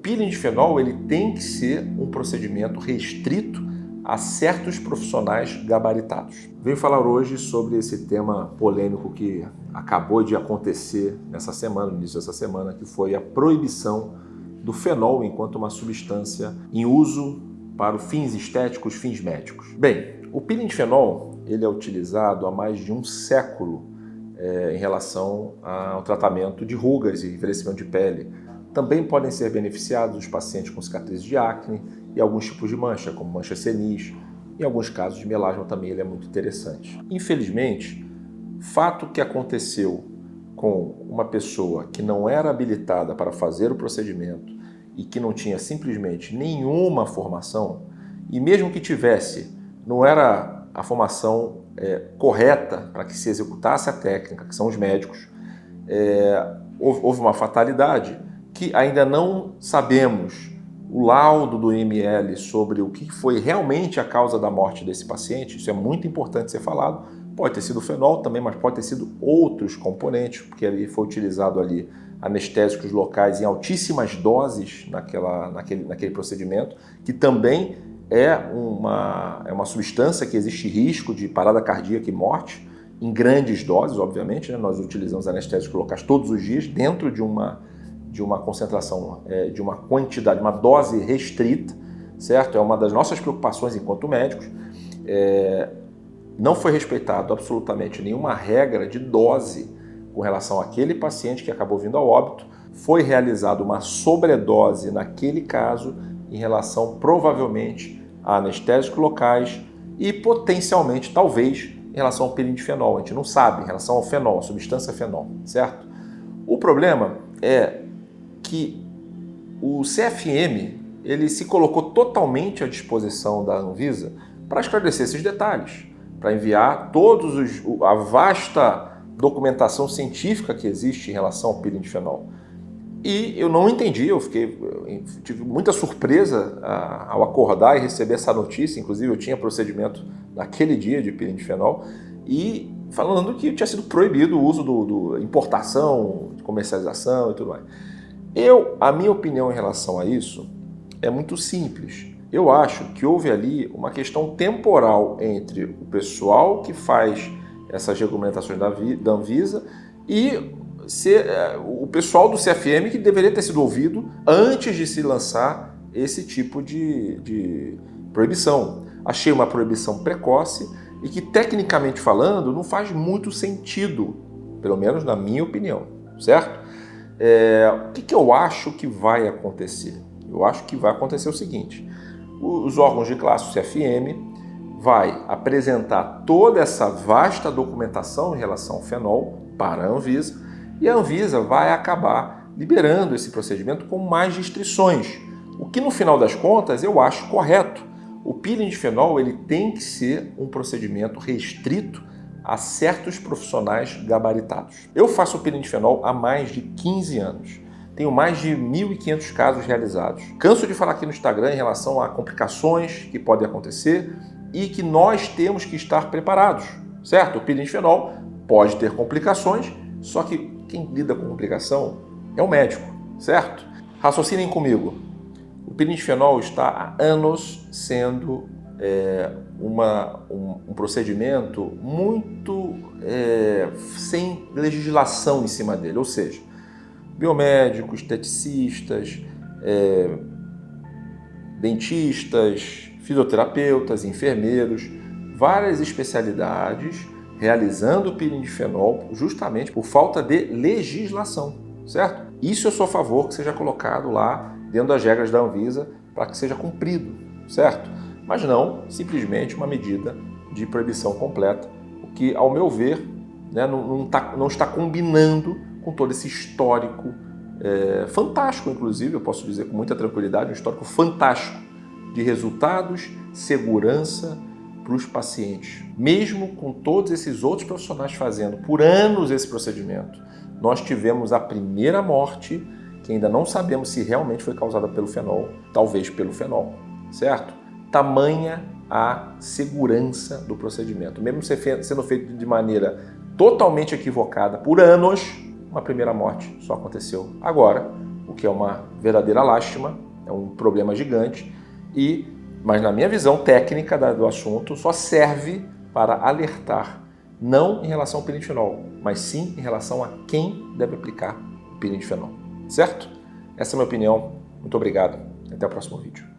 peeling de fenol ele tem que ser um procedimento restrito a certos profissionais gabaritados. Venho falar hoje sobre esse tema polêmico que acabou de acontecer nessa semana, no início dessa semana, que foi a proibição do fenol enquanto uma substância em uso para fins estéticos, fins médicos. Bem, o peeling de fenol ele é utilizado há mais de um século em relação ao tratamento de rugas e envelhecimento de pele. Também podem ser beneficiados os pacientes com cicatrizes de acne e alguns tipos de mancha, como mancha senis. Em alguns casos de melasma também ele é muito interessante. Infelizmente, fato que aconteceu com uma pessoa que não era habilitada para fazer o procedimento e que não tinha simplesmente nenhuma formação, e mesmo que tivesse, não era a formação correta para que se executasse a técnica, que são os médicos, houve uma fatalidade que ainda não sabemos o laudo do IML sobre o que foi realmente a causa da morte desse paciente. Isso é muito importante ser falado. Pode ter sido fenol também, mas pode ter sido outros componentes, porque ali foi utilizado ali anestésicos locais em altíssimas doses naquele procedimento, que também é uma substância que existe risco de parada cardíaca e morte, em grandes doses, obviamente, né? Nós utilizamos anestésicos locais todos os dias, dentro de uma concentração, de uma quantidade, uma dose restrita, certo? É uma das nossas preocupações enquanto médicos. Não foi respeitado absolutamente nenhuma regra de dose com relação àquele paciente que acabou vindo a óbito. Foi realizada uma sobredose naquele caso em relação, provavelmente, a anestésicos locais e potencialmente, talvez, em relação ao peeling de fenol. A gente não sabe, em relação ao fenol, a substância fenol, certo? O problema é que o CFM ele se colocou totalmente à disposição da Anvisa para esclarecer esses detalhes, para enviar a vasta documentação científica que existe em relação ao peeling de fenol. E eu não entendi, tive muita surpresa ao acordar e receber essa notícia. Inclusive eu tinha procedimento naquele dia de peeling de fenol e falando que tinha sido proibido o uso do importação, de comercialização e tudo mais. A minha opinião em relação a isso é muito simples. Eu acho que houve ali uma questão temporal entre o pessoal que faz essas regulamentações da Anvisa e o pessoal do CFM, que deveria ter sido ouvido antes de se lançar esse tipo de proibição. Achei uma proibição precoce e que, tecnicamente falando, não faz muito sentido, pelo menos na minha opinião, certo? O que eu acho que vai acontecer? Eu acho que vai acontecer o seguinte: os órgãos de classe, o CFM, vai apresentar toda essa vasta documentação em relação ao fenol para a Anvisa e a Anvisa vai acabar liberando esse procedimento com mais restrições, o que no final das contas eu acho correto. O peeling de fenol ele tem que ser um procedimento restrito a certos profissionais gabaritados. Eu faço o peeling de fenol há mais de 15 anos. Tenho mais de 1.500 casos realizados. Canso de falar aqui no Instagram em relação a complicações que podem acontecer e que nós temos que estar preparados, certo? O peeling de fenol pode ter complicações, só que quem lida com complicação é o médico, certo? Raciocinem comigo. O peeling de fenol está há anos sendo um procedimento muito sem legislação em cima dele, ou seja, biomédicos, esteticistas, dentistas, fisioterapeutas, enfermeiros, várias especialidades realizando o peeling de fenol justamente por falta de legislação, certo? Isso eu sou a favor que seja colocado lá dentro das regras da Anvisa para que seja cumprido, certo? Mas não simplesmente uma medida de proibição completa, o que, ao meu ver, né, não está combinando com todo esse histórico fantástico, inclusive, eu posso dizer com muita tranquilidade, um histórico fantástico de resultados, segurança para os pacientes. Mesmo com todos esses outros profissionais fazendo por anos esse procedimento, nós tivemos a primeira morte, que ainda não sabemos se realmente foi causada pelo fenol, talvez pelo fenol, certo? Tamanha a segurança do procedimento. Mesmo sendo feito de maneira totalmente equivocada por anos, uma primeira morte só aconteceu agora o que é uma verdadeira lástima, é um problema gigante, mas na minha visão técnica do assunto só serve para alertar, não em relação ao piretinol, mas sim em relação a quem deve aplicar o piretinol, certo? Essa é a minha opinião. Muito obrigado. Até o próximo vídeo.